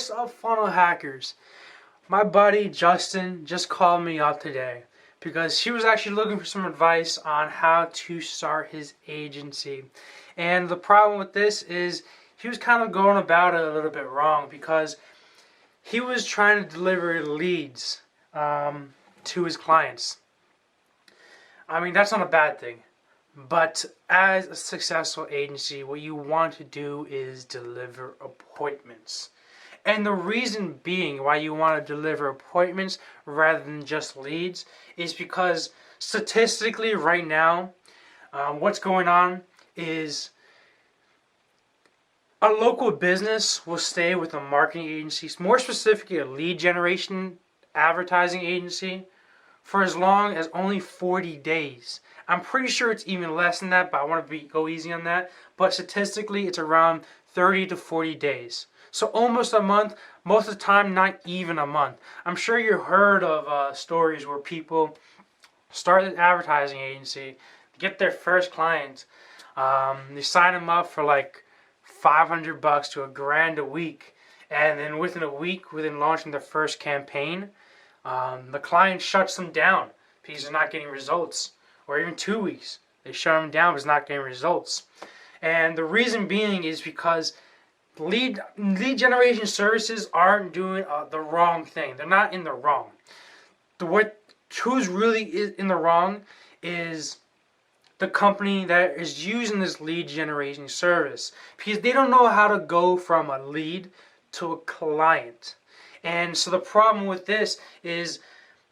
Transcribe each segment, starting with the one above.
What's up, funnel hackers? My buddy Justin just called me up today because he was actually looking for some advice on how to start his agency. And the problem with this is he was kind of going about it a little bit wrong because he was trying to deliver leads to his clients. I mean, that's not a bad thing. But as a successful agency, what you want to do is deliver appointments. And the reason being why you want to deliver appointments rather than just leads is because statistically right now, what's going on is a local business will stay with a marketing agency, more specifically a lead generation advertising agency, for as long as only 40 days. I'm pretty sure it's even less than that, but I want to go easy on that. But statistically, it's around 30 to 40 days. So almost a month, most of the time not even a month. I'm sure you heard of stories where people start an advertising agency, get their first client, they sign them up for like $500 to $1,000 a week, and then within a week, within launching their first campaign, the client shuts them down because they're not getting results. Or even 2 weeks, they shut them down because they're not getting results. And the reason being is because lead generation services aren't doing the wrong thing. They're not in the wrong. Who's really in the wrong is the company that is using this lead generation service, because they don't know how to go from a lead to a client. And so the problem with this is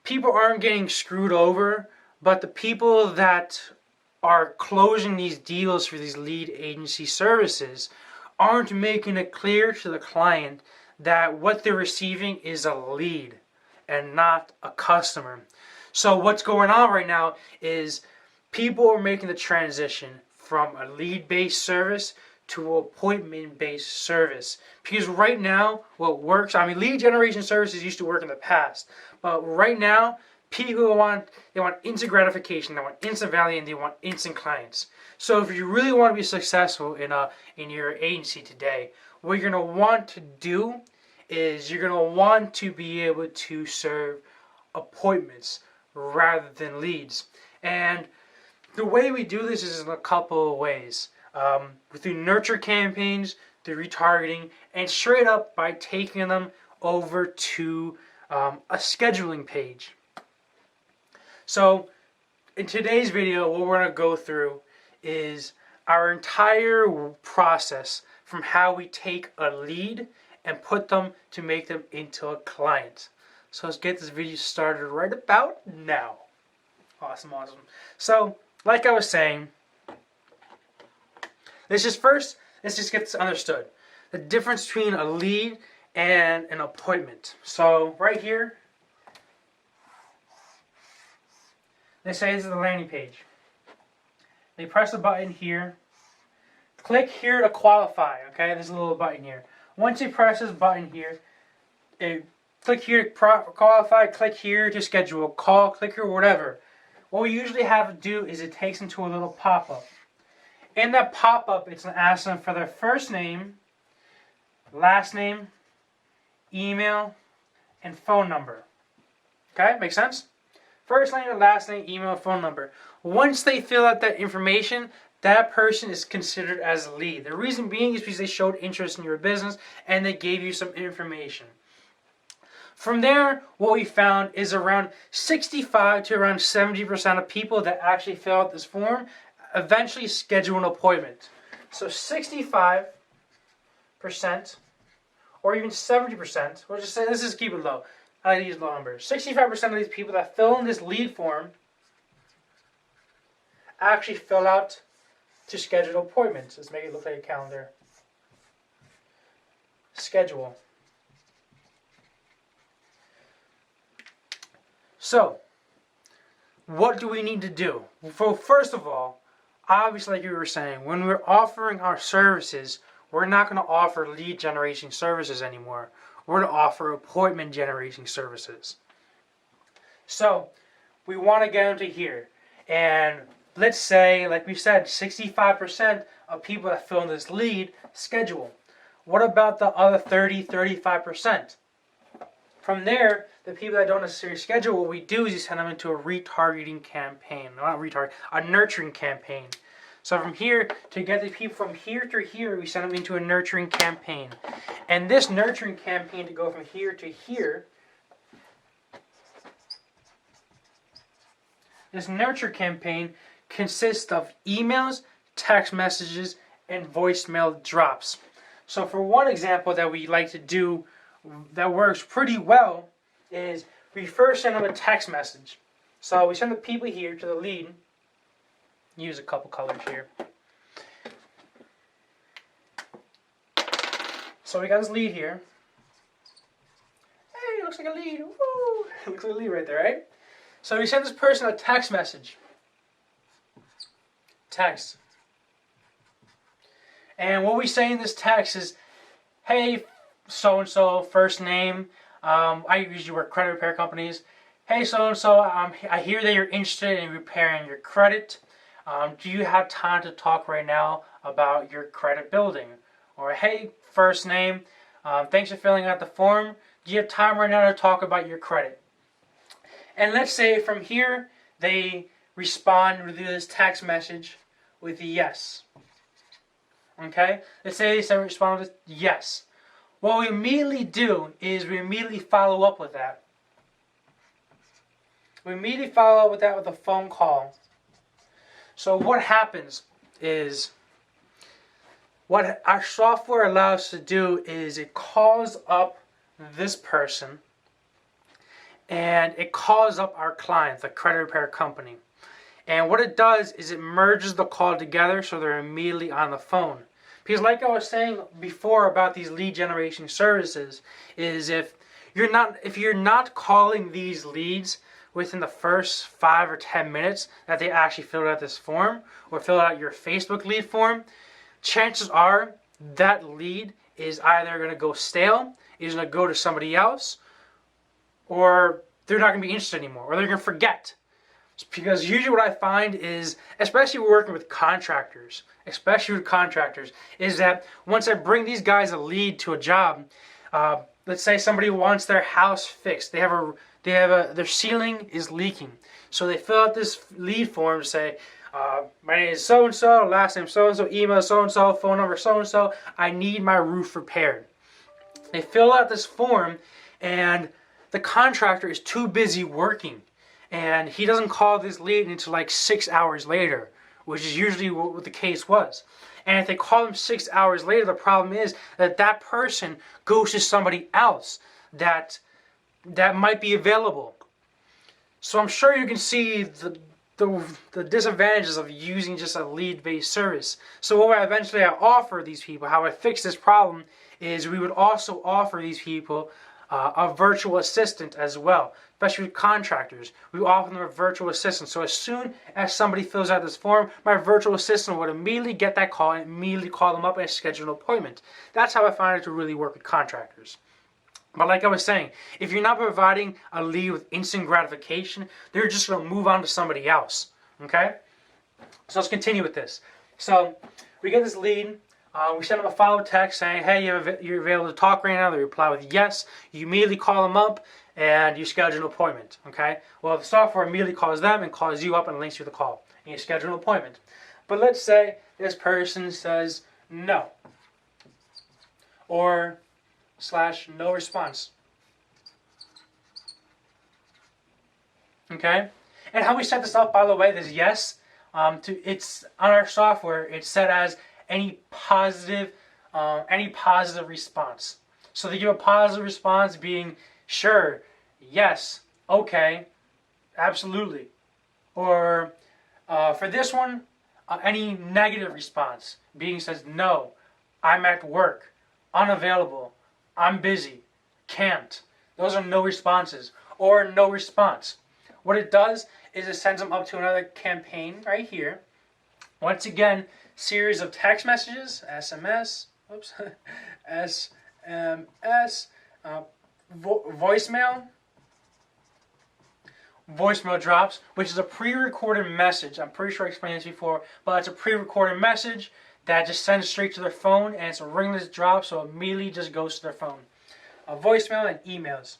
people aren't getting screwed over, but the people that are closing these deals for these lead agency services aren't making it clear to the client that what they're receiving is a lead and not a customer. So what's going on right now is people are making the transition from a lead-based service to an appointment-based service. Because right now, what works, I mean, lead generation services used to work in the past, but right now, people want instant gratification, they want instant value, and they want instant clients. So if you really want to be successful in your agency today, what you're going to want to do is you're going to want to be able to serve appointments rather than leads. And the way we do this is in a couple of ways. Through nurture campaigns, through retargeting, and straight up by taking them over to a scheduling page. So in today's video, what we're going to go through is our entire process from how we take a lead and put them to make them into a client. So let's get this video started right about now. Awesome. So like I was saying, let's just get this understood. The difference between a lead and an appointment. So right here, they say this is the landing page. They press the button here. Click here to qualify, okay? There's a little button here. Once you press this button here, click here to qualify, click here to schedule a call, click here, whatever. What we usually have to do is it takes them to a little pop-up. In that pop-up, it's going to ask them for their first name, last name, email, and phone number. Okay, make sense? First name, last name, email, phone number. Once they fill out that information, that person is considered as a lead. The reason being is because they showed interest in your business and they gave you some information. From there, what we found is around 65 to around 70% of people that actually fill out this form eventually schedule an appointment. So 65% or even 70%, we'll just say, let's just keep it low. I like to use low numbers. 65% of these people that fill in this lead form actually fill out to schedule appointments. Let's make it look like a calendar. Schedule. So, what do we need to do? Well, first of all, obviously, like you were saying, when we're offering our services, we're not going to offer lead generation services anymore. We're going to offer appointment generation services. So, we want to get into here. And let's say, like we said, 65% of people that fill in this lead schedule. What about the other 30-35%? From there, the people that don't necessarily schedule, what we do is you send them into a retargeting campaign. Not retargeting, a nurturing campaign. So from here, to get the people from here to here, we send them into a nurturing campaign. And this nurturing campaign to go from here to here, this nurture campaign consists of emails, text messages, and voicemail drops. So for one example that we like to do that works pretty well is we first send them a text message. So we send the people here to the lead. Use a couple colors here. So we got this lead here. Hey, looks like a lead. Woo! Looks like a lead right there, right? So we send this person a text message. Text. And what we say in this text is, hey, so-and-so, first name. I usually work credit repair companies. Hey, so-and-so, I hear that you're interested in repairing your credit. Do you have time to talk right now about your credit building? Or, hey, first name, thanks for filling out the form. Do you have time right now to talk about your credit? And let's say from here, they respond with this text message with a yes. Okay? Let's say they respond with yes. What we immediately do is we immediately follow up with that. We immediately follow up with that with a phone call. So what happens is, what our software allows us to do is it calls up this person and it calls up our client, the credit repair company. And what it does is it merges the call together so they're immediately on the phone. Because like I was saying before about these lead generation services, is if you're not calling these leads within the first 5 or 10 minutes that they actually filled out this form or filled out your Facebook lead form, chances are that lead is either going to go stale, is going to go to somebody else, or they're not going to be interested anymore, or they're going to forget. Because usually what I find is, especially working with contractors, is that once I bring these guys a lead to a job, let's say somebody wants their house fixed. Their ceiling is leaking. So they fill out this lead form, say, my name is so-and-so, last name so-and-so, email so-and-so, phone number so-and-so, I need my roof repaired. They fill out this form, and the contractor is too busy working. And he doesn't call this lead until like 6 hours later, which is usually what the case was. And if they call him 6 hours later, the problem is that that person goes to somebody else that might be available. So I'm sure you can see the disadvantages of using just a lead-based service. So what I offer these people, how I fix this problem, is we would also offer these people a virtual assistant as well, especially with contractors. We offer them a virtual assistant. So as soon as somebody fills out this form, my virtual assistant would immediately get that call and immediately call them up and schedule an appointment. That's how I find it to really work with contractors. But like I was saying, if you're not providing a lead with instant gratification, they're just going to move on to somebody else. Okay? So let's continue with this. So we get this lead. We send them a follow-up text saying, hey, you're available to talk right now. They reply with yes. You immediately call them up and you schedule an appointment. Okay? Well, the software immediately calls them and calls you up and links you to the call. And you schedule an appointment. But let's say this person says no. Or / no response. Okay? And how we set this up, by the way, this yes, it's on our software, it's set as any positive response. So they give a positive response being sure, yes, okay, absolutely. Or for this one, any negative response being says no, I'm at work, unavailable, I'm busy, can't. Those are no responses, or no response. What it does is it sends them up to another campaign right here. Once again, series of text messages, SMS, voicemail drops, which is a pre-recorded message. I'm pretty sure I explained this before, but it's a pre-recorded message that just sends straight to their phone, and it's a ringless drop, so it immediately just goes to their phone. A voicemail and emails.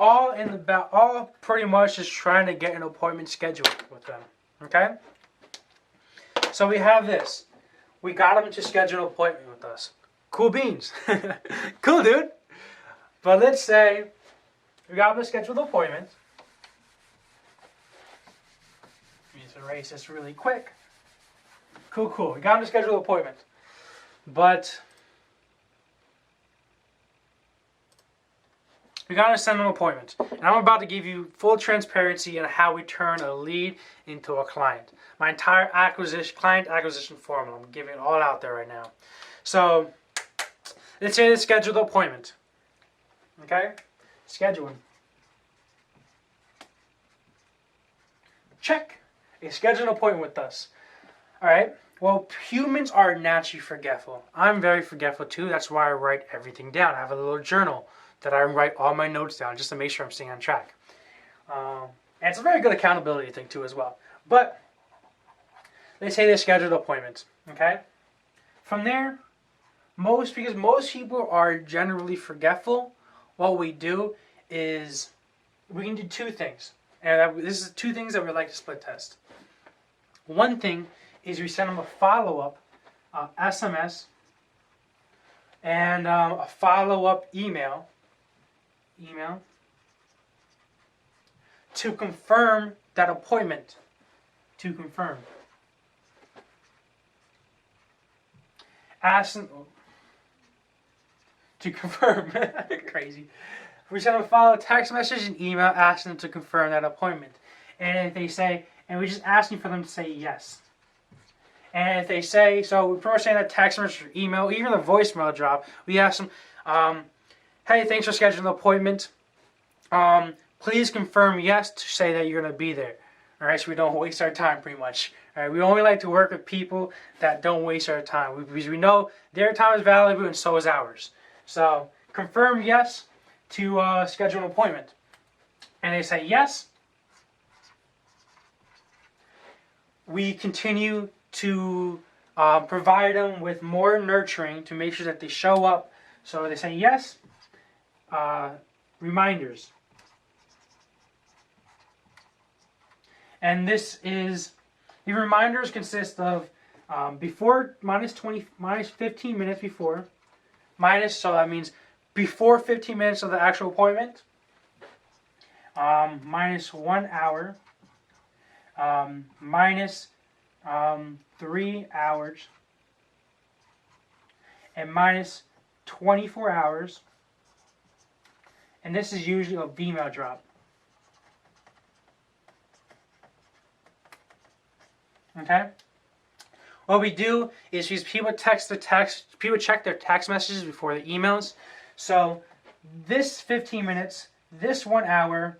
All pretty much just trying to get an appointment scheduled with them. Okay? So we have this. We got them to schedule an appointment with us. Cool beans. Cool, dude. But let's say we got them to schedule the appointment. Let me just erase this really quick. Cool. We got them to schedule the appointment. But we got to send them an appointment. And I'm about to give you full transparency on how we turn a lead into a client. My entire client acquisition formula. I'm giving it all out there right now. So let's say they schedule the appointment. Okay? Scheduling. Check. They schedule an appointment with us. Alright? Well, humans are naturally forgetful. I'm very forgetful too. That's why I write everything down. I have a little journal that I write all my notes down just to make sure I'm staying on track. And it's a very good accountability thing too as well. But they say they scheduled an appointment. Okay? From there, because most people are generally forgetful, what we do is we can do two things. And this is two things that we like to split test. One thing is we send them a follow-up SMS and a follow-up email to confirm that appointment. To confirm. Ask them to confirm. Crazy. We send them a follow-up text message and email asking them to confirm that appointment. And if they say, and we're just asking for them to say yes. And if they say, so we're pretty much saying that text message or email, even the voicemail drop, we ask them, hey, thanks for scheduling the appointment. Please confirm yes to say that you're going to be there. All right, so we don't waste our time pretty much. All right, we only like to work with people that don't waste our time because we know their time is valuable and so is ours. So confirm yes to schedule an appointment. And they say yes. We continue to provide them with more nurturing to make sure that they show up. So they say yes. Reminders. And this is, the reminders consist of before minus 15 minutes before, so that means before 15 minutes of the actual appointment, minus 1 hour, minus 3 hours, and minus 24 hours. And this is usually a email drop. Okay? What we do is people people check their text messages before the emails. So this 15 minutes, this 1 hour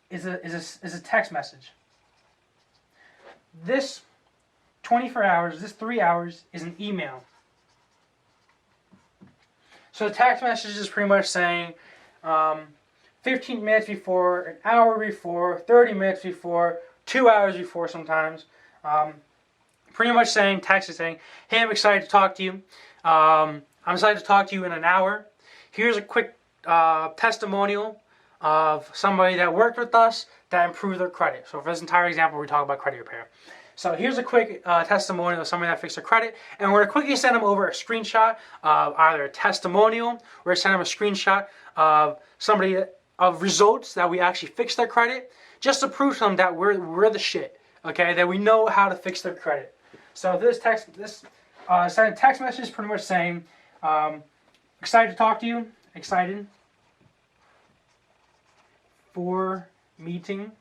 is a text message. This 24 hours, this 3 hours is an email. So the text message is pretty much saying 15 minutes before, an hour before, 30 minutes before, 2 hours before sometimes. Pretty much saying, text is saying, hey, I'm excited to talk to you. I'm excited to talk to you in an hour. Here's a quick testimonial of somebody that worked with us that improved their credit. So for this entire example, we're talking about credit repair. So here's a quick testimonial of somebody that fixed their credit. And we're going to quickly send them over a screenshot of either a testimonial, or send them a screenshot of of results that we actually fixed their credit, just to prove to them that we're the shit. Okay, that we know how to fix their credit. So send a text message pretty much saying, excited to talk to you, excited for meeting,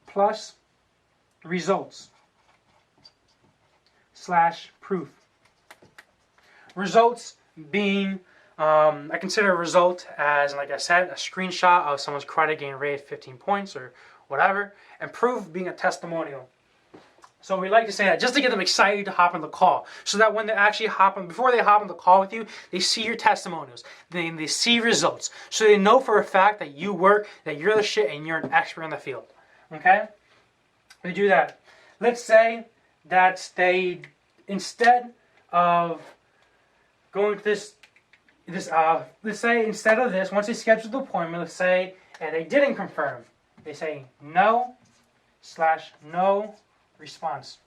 plus results / proof. Results being, I consider a result as, like I said, a screenshot of someone's credit getting rated 15 points or whatever, and proof being a testimonial. So we like to say that just to get them excited to hop on the call, so that when they actually before they hop on the call with you, they see your testimonials, they see results, so they know for a fact that you work, that you're the shit, and you're an expert in the field. Okay? We do that. let's say that they, instead of going to let's say instead of this, once they schedule the appointment, let's say, and they didn't confirm, they say no / no response.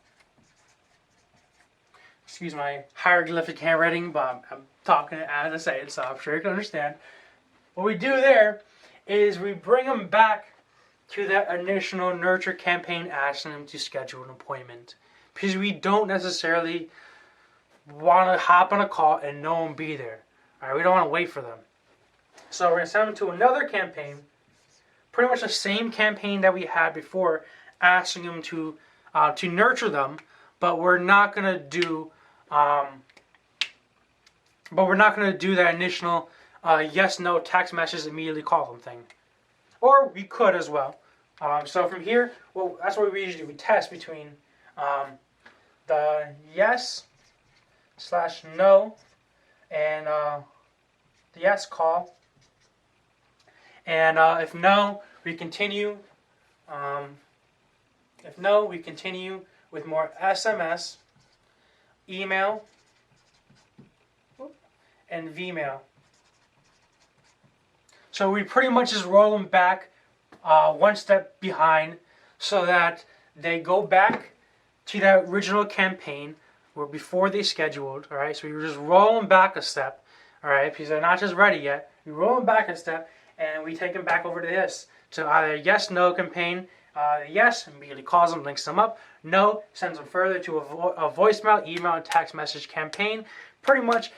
Excuse my hieroglyphic handwriting, but I'm talking as I say it, so I'm sure you can understand. What we do there is we bring them back to that initial nurture campaign, asking them to schedule an appointment. Because we don't necessarily want to hop on a call and no one be there. All right, we don't want to wait for them. So we're going to send them to another campaign, pretty much the same campaign that we had before, asking them to nurture them, but we're not going to do that initial yes/no text message immediately call them thing. Or we could as well. So from here, well, that's what we usually do. We test between the yes/no and the yes call. And if no, we continue. If no, we continue with more SMS, email, and Vmail. So we pretty much just roll them back one step behind so that they go back to that original campaign where before they scheduled, all right? So we just roll them back a step, all right? Because they're not just ready yet. We roll them back a step and we take them back over to this. To either yes/no campaign. Yes immediately calls them, links them up. No sends them further to a voicemail, email, and text message campaign. Pretty much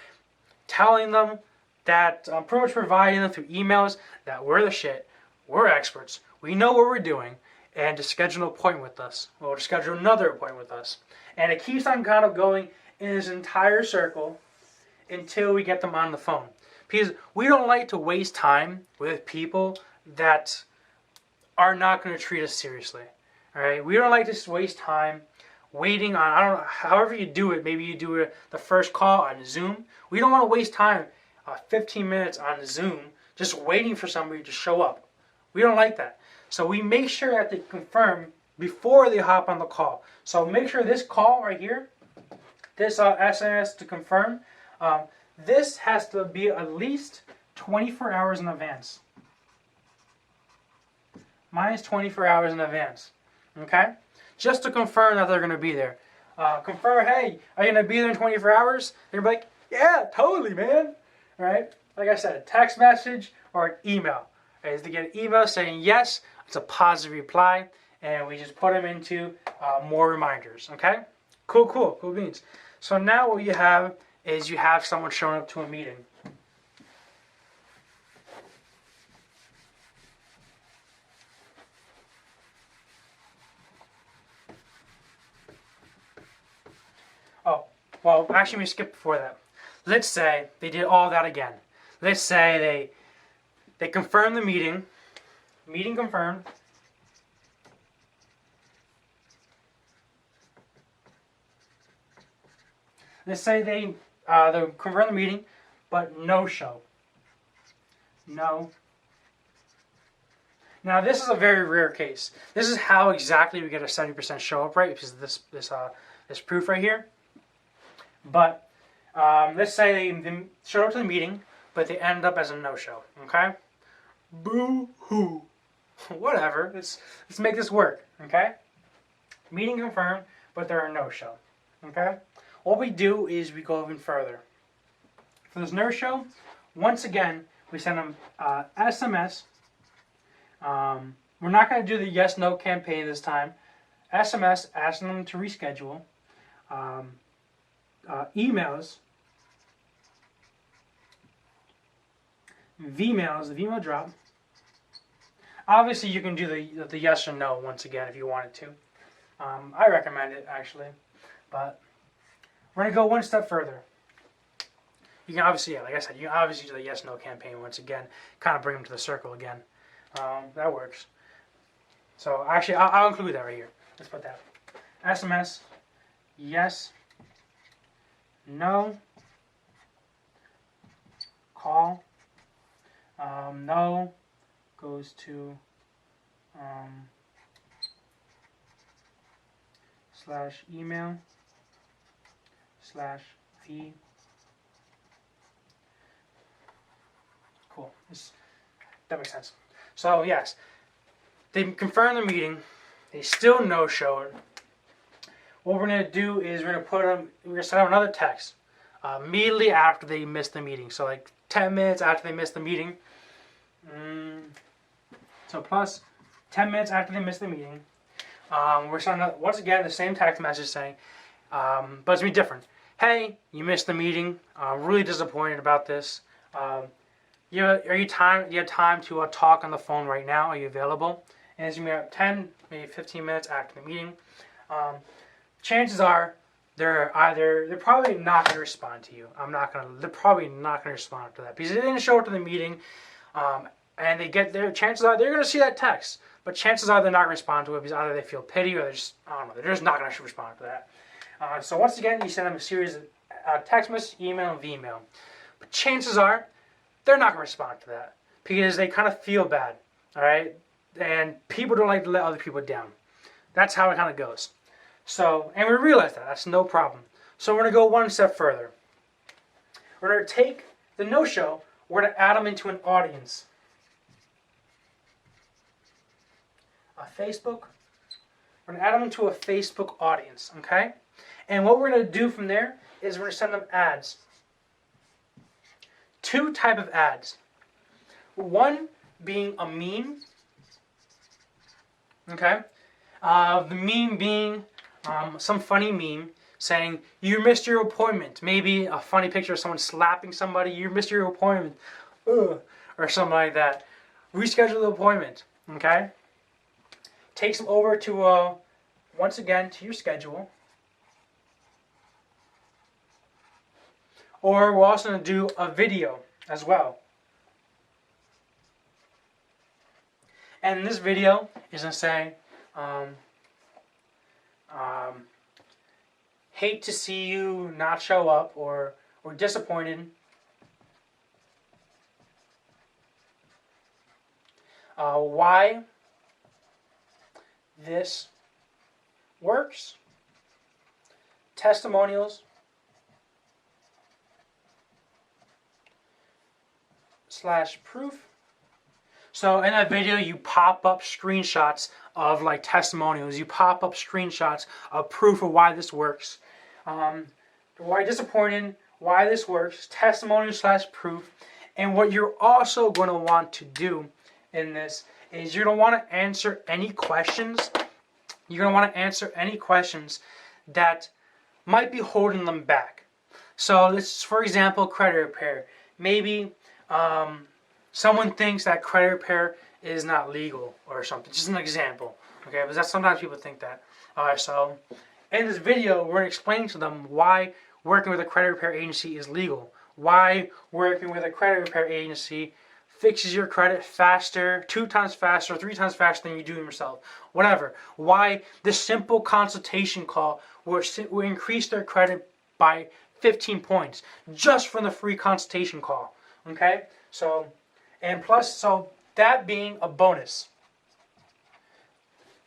telling them that, pretty much providing them through emails that we're the shit, we're experts, we know what we're doing, and to schedule an appointment with us, or to schedule another appointment with us. And it keeps on kind of going in this entire circle until we get them on the phone. Because we don't like to waste time with people that are not going to treat us seriously. All right, we don't like to waste time waiting on, I don't know, however you do it. Maybe you do it the first call on Zoom. We don't want to waste time 15 minutes on Zoom just waiting for somebody to show up. We don't like that. So we make sure that they confirm before they hop on the call. So make sure this call right here, this SMS to confirm, this has to be at least 24 hours in advance. Mine is 24 hours in advance. Okay? Just to confirm that they're going to be there. Confirm, hey, are you going to be there in 24 hours? They're like, yeah, totally, man. All right? Like I said, a text message or an email. Right? Is to get an email saying yes, it's a positive reply, and we just put them into more reminders. Okay? Cool beans. So now what you have is you have someone showing up to a meeting. Oh, well, actually we skipped before that. Let's say they did all that again. Let's say they confirmed the meeting. Meeting confirmed. Let's say they confirmed the meeting, but no show. No. Now this is a very rare case. This is how exactly we get a 70% show up rate, because this proof right here. But let's say they showed up to the meeting, but they end up as a no-show. Okay? Boo-hoo. Whatever. Let's make this work. Okay? Meeting confirmed, but they're a no-show. Okay? What we do is we go even further. For this no-show, once again, we send them SMS. We're not going to do the yes/no campaign this time. SMS asking them to reschedule. Emails, Vmails, the Vmail drop. Obviously, you can do the yes or no once again if you wanted to. I recommend it actually, but we're gonna go one step further. You can obviously, like I said, you can obviously do the yes/no campaign once again, kind of bring them to the circle again. That works. So actually, I'll include that right here. Let's put that. SMS, yes. No. Call. No goes to /email/v. Cool. That makes sense. So yes, they confirmed the meeting. They still no-showed. What we're gonna do is we're gonna send out another text immediately after they missed the meeting. So like 10 minutes after they missed the meeting. So plus 10 minutes after they missed the meeting. We're sending out, once again, the same text message saying, but it's gonna be different. Hey, you missed the meeting. Really disappointed about this. You have time to talk on the phone right now? Are you available? And it's gonna be 10, maybe 15 minutes after the meeting. Chances are they're probably not gonna respond to you. They're probably not gonna respond to that because they didn't show up to the meeting. And they get there. Chances are they're gonna see that text, but chances are they're not gonna respond to it because either they feel pity or they're just not gonna respond to that. So once again, you send them a series of text message, email, and email. But chances are they're not gonna respond to that because they kind of feel bad. All right, and people don't like to let other people down. That's how it kind of goes. So, and we realize that that's no problem. So we're gonna go one step further. We're gonna take the no-show. We're gonna add them into an audience. Facebook. We're going to add them into a Facebook audience, okay? And what we're going to do from there is we're going to send them ads. Two type of ads. One being a meme, okay? The meme being some funny meme saying, you missed your appointment. Maybe a funny picture of someone slapping somebody, you missed your appointment, or something like that. Reschedule the appointment, okay? Takes them over to, once again, to your schedule. Or we're also going to do a video as well. And this video is going to say, hate to see you not show up or disappointed. Why this works. Testimonials /proof. So in that video you pop up screenshots of like testimonials. You pop up screenshots of proof of why this works. Why disappointed, why this works, testimonial /proof. And what you're also going to want to do in this is you're going to want to answer any questions. You're going to want to answer any questions that might be holding them back. So this, for example, credit repair. Maybe someone thinks that credit repair is not legal or something. Just an example. Okay, because that's sometimes people think that. Alright, so in this video we're going to explain to them why working with a credit repair agency is legal. Why working with a credit repair agency fixes your credit faster, 2 times faster, 3 times faster than you do yourself. Whatever. Why this simple consultation call will increase their credit by 15 points just from the free consultation call. Okay? So, and plus, so that being a bonus.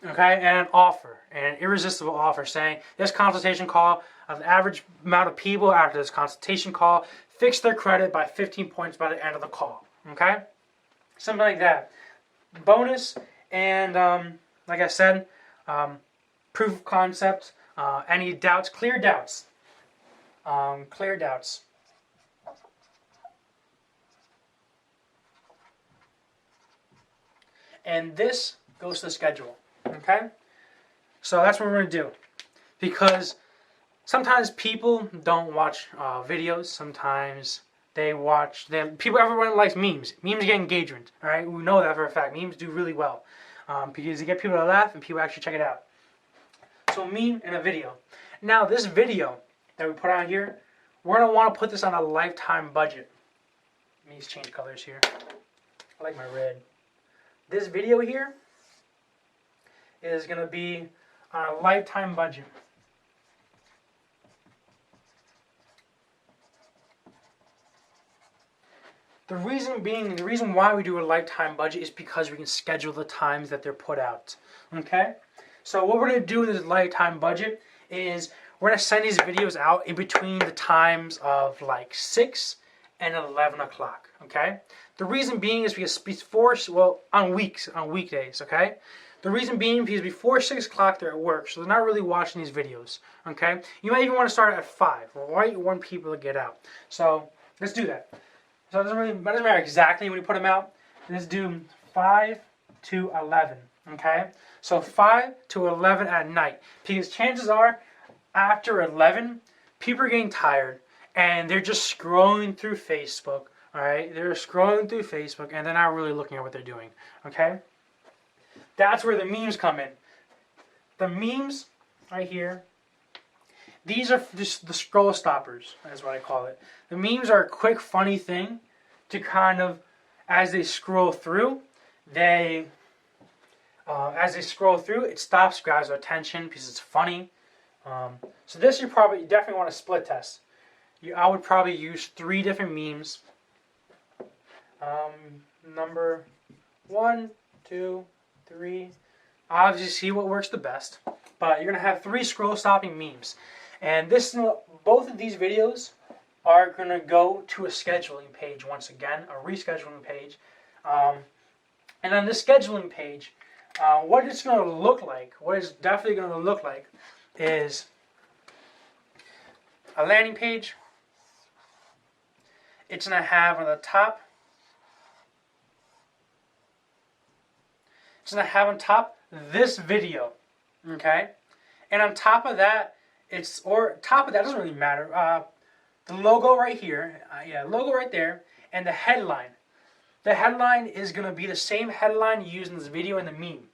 Okay? And an offer, an irresistible offer saying this consultation call, the average amount of people after this consultation call fix their credit by 15 points by the end of the call. Okay? Something like that. Bonus and, like I said, proof of concept. Any doubts? Clear doubts. Clear doubts. And this goes to the schedule. Okay? So that's what we're going to do. Because sometimes people don't watch videos. Sometimes they watch them. Everyone likes memes. Memes get engagement. All right, we know that for a fact. Memes do really well because they get people to laugh and people actually check it out. So a meme and a video. Now this video that we put on here, we're gonna want to put this on a lifetime budget. Let me just change colors here. I like my red. This video here is gonna be on a lifetime budget. The reason why we do a lifetime budget is because we can schedule the times that they're put out. Okay? So what we're going to do with this lifetime budget is we're going to send these videos out in between the times of like 6 and 11 o'clock, okay? The reason being is because before, well, on weekdays, okay? The reason being because before 6 o'clock they're at work, so they're not really watching these videos, okay? You might even want to start at 5, right when people get out. So let's do that. So it doesn't matter exactly when you put them out. Let's do 5 to 11, okay? So 5 to 11 at night, because chances are after 11, people are getting tired and they're just scrolling through Facebook, all right? They're scrolling through Facebook and they're not really looking at what they're doing, okay? That's where the memes come in. The memes right here, these are just the scroll stoppers, that's what I call it. The memes are a quick, funny thing to kind of, as they scroll through, it stops guys' attention because it's funny. So this you definitely want to split test. I would probably use 3 different memes. Number 1, 2, 3. Obviously see what works the best, but you're gonna have 3 scroll stopping memes, and both of these videos are gonna go to a scheduling page once again, a rescheduling page, and on this scheduling page, what it's gonna look like, what it's definitely gonna look like, is a landing page. It's gonna have on the top. It's going to have on top this video, okay? And on top of that, doesn't really matter. The logo right here, logo right there, and the headline. The headline is going to be the same headline you use in this video and the meme,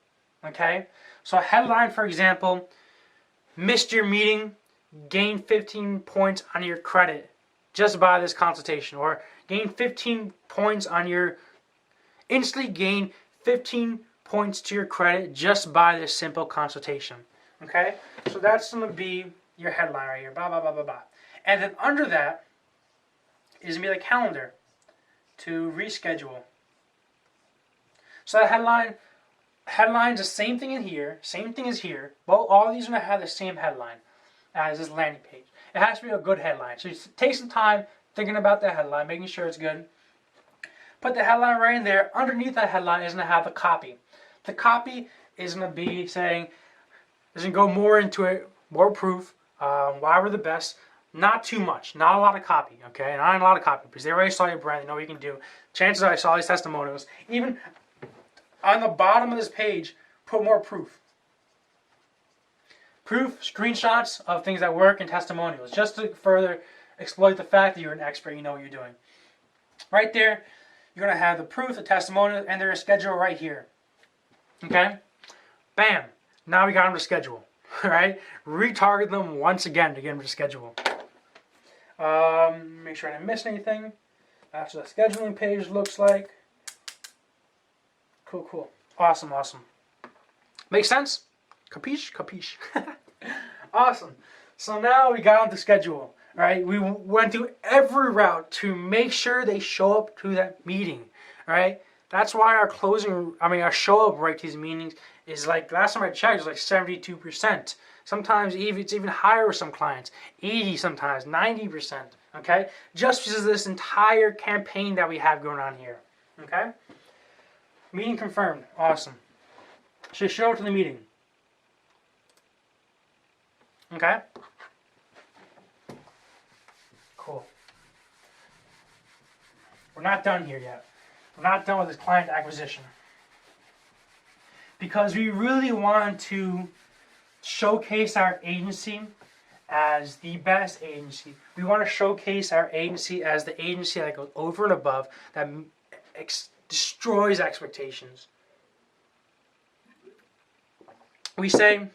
okay? So a headline, for example, missed your meeting, gain 15 points on your credit just by this consultation, or gain 15 points on your, instantly gain 15 points to your credit just by this simple consultation, okay? So that's going to be your headline right here, blah, blah, blah, blah, blah. And then under that is going to be the calendar to reschedule. So the headline's the same thing in here, same thing as here. Well, all of these are going to have the same headline as this landing page. It has to be a good headline. So you take some time thinking about the headline, making sure it's good. Put the headline right in there. Underneath that headline is going to have the copy. The copy is going to be saying, is going to go more into it, more proof, why we're the best. Not too much, not a lot of copy, okay? Not a lot of copy, because they already saw your brand, they know what you can do. Chances are I saw these testimonials. Even on the bottom of this page, put more proof. Proof, screenshots of things that work, and testimonials, just to further exploit the fact that you're an expert, you know what you're doing. Right there, you're going to have the proof, the testimonial, and their schedule right here. Okay? Bam! Now we got them to schedule. Alright? Retarget them once again to get them to schedule. Make sure I didn't miss anything. That's what the scheduling page looks like. Cool, cool. Awesome, awesome. Makes sense? Capiche? Capiche. Awesome. So now we got on the schedule. Alright? We went through every route to make sure they show up to that meeting. Alright? That's why our show up rate to these meetings is like, last time I checked, it was like 72%. Sometimes it's even higher with some clients, 80 sometimes, 90%, okay? Just because of this entire campaign that we have going on here, okay? Meeting confirmed, awesome. Should show up to the meeting, okay? Cool. We're not done here yet. We're not done with this client acquisition, because we really want to showcase our agency as the best agency. We want to showcase our agency as the agency that goes over and above, that destroys expectations. We say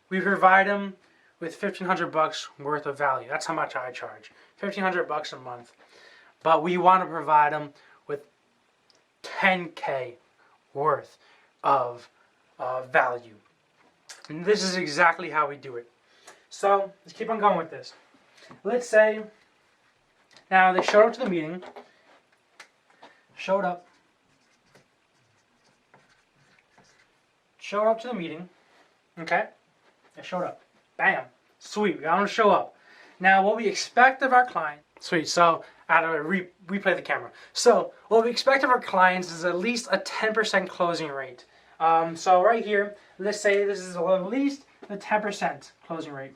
we provide them with $1,500 worth of value. That's how much I charge, $1,500 a month. But we want to provide them with $10K worth of value. And this is exactly how we do it. So let's keep on going with this. Let's say now they showed up to the meeting. Showed up to the meeting. Okay? They showed up. Bam. Sweet. We got them to show up. Now, what we expect of our client. Sweet. So, out of replay the camera. So, what we expect of our clients is at least a 10% closing rate. So right here, let's say this is at least the 10% closing rate.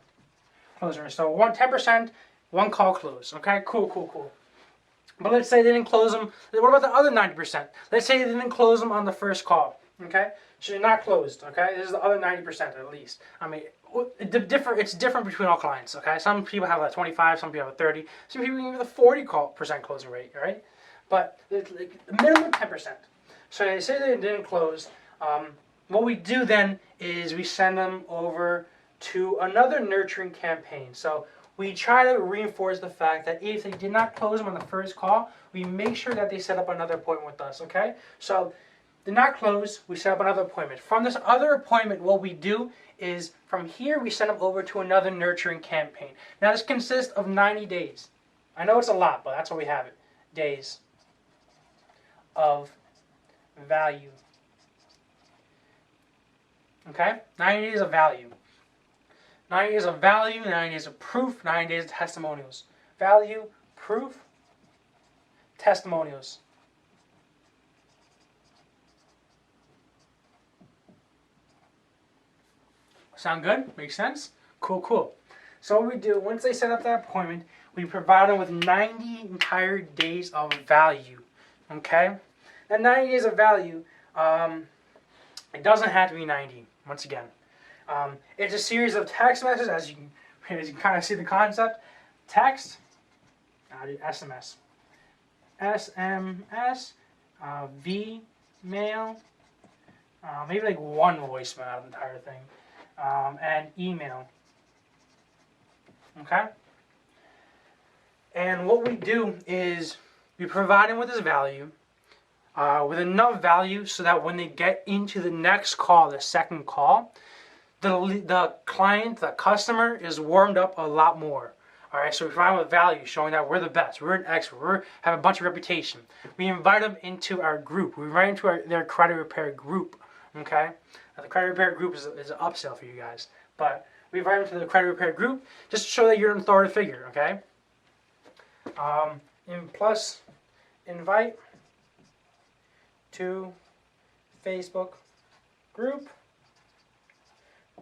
So 10%, one call close. Okay, cool. But let's say they didn't close them. What about the other 90%? Let's say they didn't close them on the first call. Okay, so you're not closed. Okay, this is the other 90% at least. I mean, it's different between all clients. Okay, some people have a 25, some people have a 30, some people even have a 40% closing rate. Right, but the minimum 10%. So they say they didn't close. What we do then is we send them over to another nurturing campaign. So we try to reinforce the fact that if they did not close them on the first call, we make sure that they set up another appointment with us, okay? So did not close, we set up another appointment. From this other appointment, what we do is from here, we send them over to another nurturing campaign. Now this consists of 90 days. I know it's a lot, but that's what we have it. Days of value. Okay? 90 days of value. 90 days of value, 90 days of proof, 90 days of testimonials. Value, proof, testimonials. Sound good? Makes sense? Cool. So what we do, once they set up that appointment, we provide them with 90 entire days of value. Okay? That 90 days of value, it doesn't have to be 90, once again. It's a series of text messages, as you can kind of see the concept. Text, SMS. SMS, V-mail, maybe like one voicemail out of the entire thing, and email. Okay? And what we do is we provide them with this value, with enough value so that when they get into the next call, the second call, the client, the customer is warmed up a lot more. All right, so we provide them with value, showing that we're the best, we're an expert, we have a bunch of reputation. We invite them into our group. We invite them to their credit repair group. Okay, now, the credit repair group is an upsell for you guys, but we invite them to the credit repair group just to show that you're an authority figure. Okay, and plus invite to Facebook group,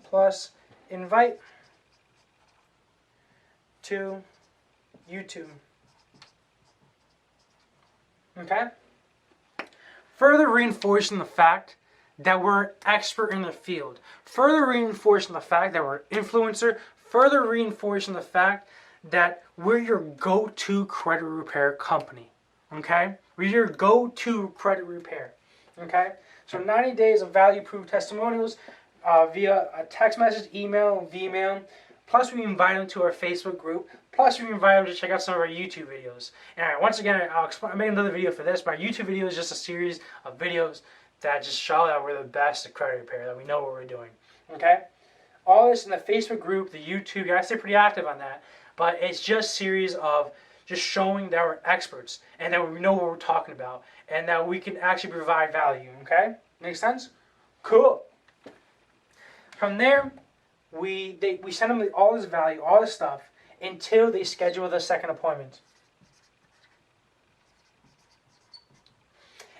plus invite to YouTube. Okay? Further reinforcing the fact that we're an expert in the field. Further reinforcing the fact that we're an influencer. Further reinforcing the fact that we're your go-to credit repair company. Okay? We're your go-to credit repair. Okay? So 90 days of value proof testimonials via a text message, email, Vmail. Plus we invite them to our Facebook group. Plus we invite them to check out some of our YouTube videos. And once again, I'll make another video for this. But our YouTube video is just a series of videos that just show that we're the best at credit repair, that we know what we're doing. Okay? All this in the Facebook group, the YouTube, you guys stay pretty active on that. But it's just a series of just showing that we're experts and that we know what we're talking about and that we can actually provide value. Okay? Make sense? Cool. From there, we send them all this value, all this stuff, until they schedule the second appointment.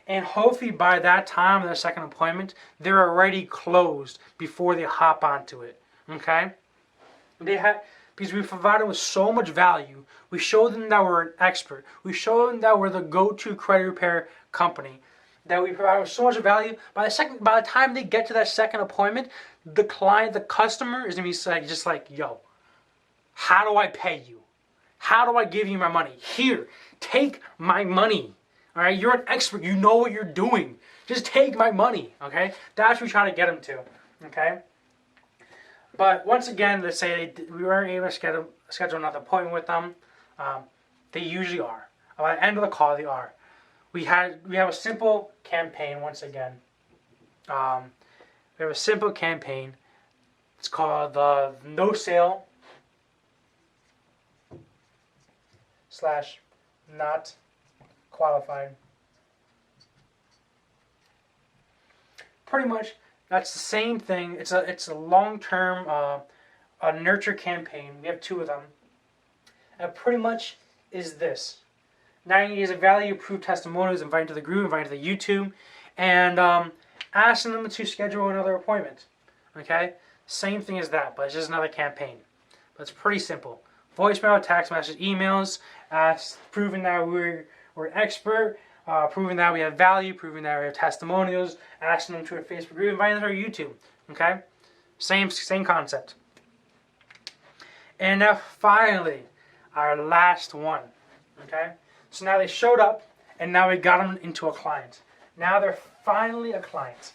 And hopefully by that time, their second appointment, they're already closed before they hop onto it. Okay? Because we provide them with so much value. We show them that we're an expert. We show them that we're the go-to credit repair company. That we provide them with so much value. By the time they get to that second appointment, the client, the customer is going to be just like, yo, how do I pay you? How do I give you my money? Here, take my money. All right, you're an expert. You know what you're doing. Just take my money. Okay, that's what we try to get them to. Okay, but once again, let's say we weren't able to schedule another appointment with them. They usually are. By the end of the call, they are. We have a simple campaign once again. We have a simple campaign. It's called the No Sale / Not Qualified. Pretty much, that's the same thing. It's a long-term a nurture campaign. We have 2 of them. And pretty much is this: 90 days of value, approved testimonials, inviting to the group, inviting to the YouTube, and asking them to schedule another appointment. Okay? Same thing as that, but it's just another campaign. But it's pretty simple. Voicemail, text message, emails, proving that we're an expert, proving that we have value, proving that we have testimonials, asking them to a Facebook group, inviting them to our YouTube. Okay? Same concept. And now finally, our last one. Okay? So now they showed up, and now we got them into a client. Now they're finally a client.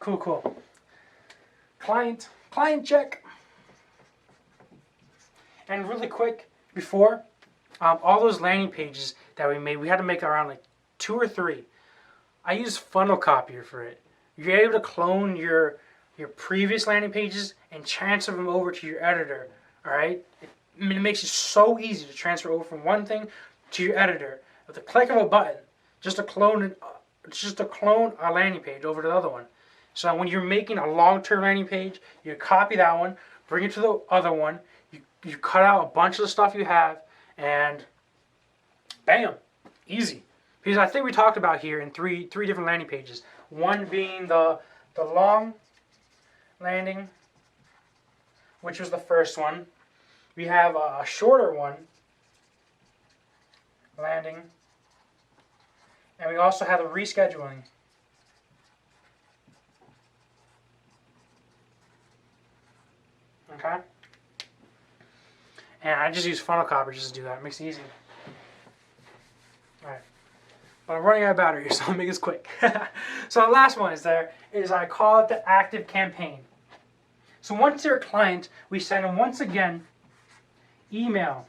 Cool. Client check. And really quick, before, all those landing pages that we made, we had to make around like 2 or 3. I use Funnel Copier for it. You're able to clone your previous landing pages and transfer them over to your editor. All right, it makes it so easy to transfer over from one thing to your editor with the click of a button, just to clone a landing page over to the other one. So when you're making a long-term landing page, you copy that one, bring it to the other one, you cut out a bunch of the stuff you have, and bam, easy. Because I think we talked about here in three different landing pages. One being the long landing, which was the first one. We have a shorter one, landing, and we also have the rescheduling. Okay? And I just use Funnel Copier just to do that. It makes it easy. Alright. But I'm running out of battery, so I'll make this quick. So the last one is I call it the active campaign. So once they're a client, we send them once again email,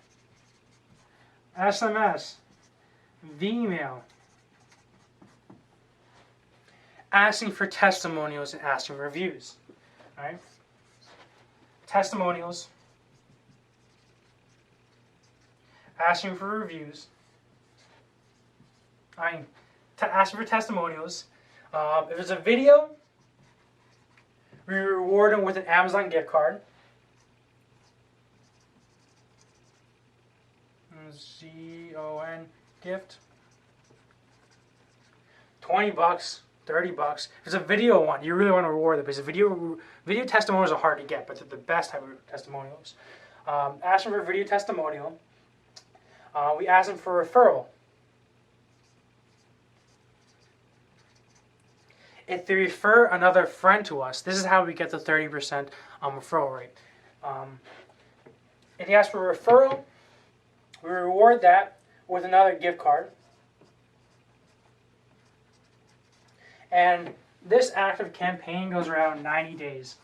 SMS, Vmail, asking for testimonials and asking reviews. Alright? Testimonials, asking for reviews, asking for testimonials. If it's a video, we reward them with an Amazon gift card. ZON gift. $20, $30. If it's a video one, you really want to reward them because video testimonials are hard to get, but they're the best type of testimonials. Ask them for a video testimonial. We ask them for a referral. If they refer another friend to us, this is how we get the 30% referral rate. If you ask for a referral, we reward that with another gift card. And this active campaign goes around 90 days.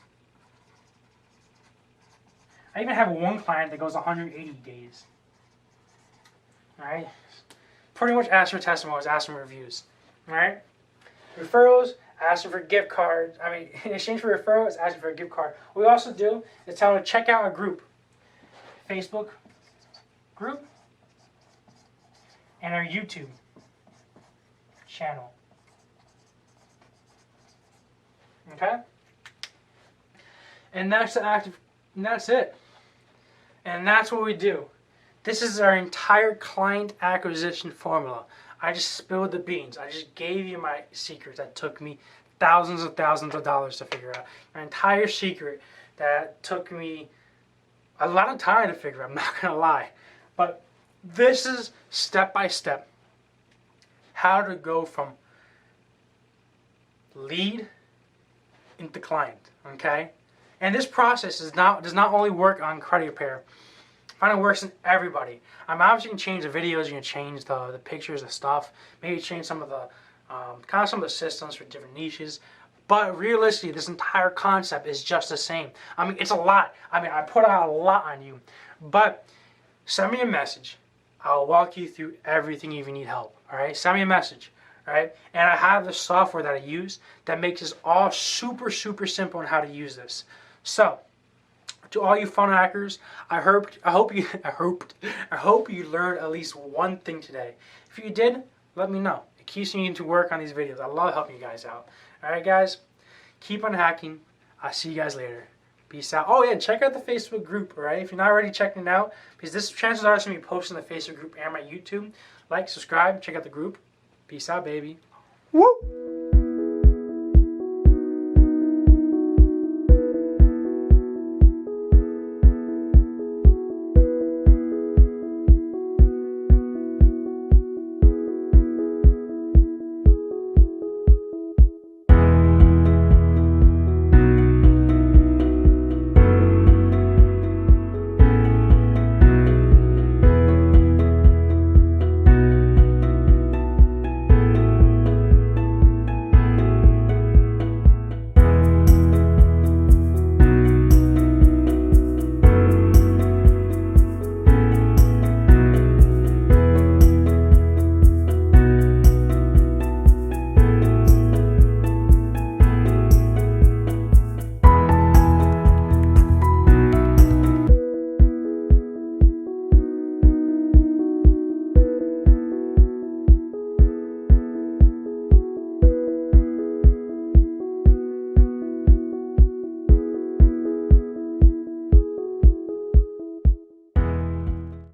I even have one client that goes 180 days. Alright? Pretty much ask for testimonials, ask for reviews. Alright? Referrals, asking for gift cards. In exchange for referrals, asking for a gift card. What we also do is tell them to check out a group. Facebook group and our YouTube channel. Okay? And that's the active, and that's it. And that's what we do. This is our entire client acquisition formula. I just spilled the beans. I just gave you my secrets that took me thousands of dollars to figure out. My entire secret that took me a lot of time to figure out, I'm not going to lie. But this is step by step how to go from lead into client, okay? And this process does not only work on credit repair. I find it works in everybody. I'm obviously going to change the videos, you can change the pictures, the stuff, maybe change some of the some of the systems for different niches. But realistically, this entire concept is just the same. It's a lot. I put out a lot on you. But send me a message. I'll walk you through everything if you need help. All right? Send me a message. All right? And I have the software that I use that makes this all super, super simple on how to use this. So, To all you fun hackers, I hope you learned at least one thing today. If you did, let me know. It keeps me to work on these videos. I love helping you guys out. Alright guys, keep on hacking. I'll see you guys later. Peace out. Oh yeah, check out the Facebook group, alright? If you're not already checking it out, because this chances are going to be posting on the Facebook group and my YouTube. Like, subscribe, check out the group. Peace out, baby. Woo!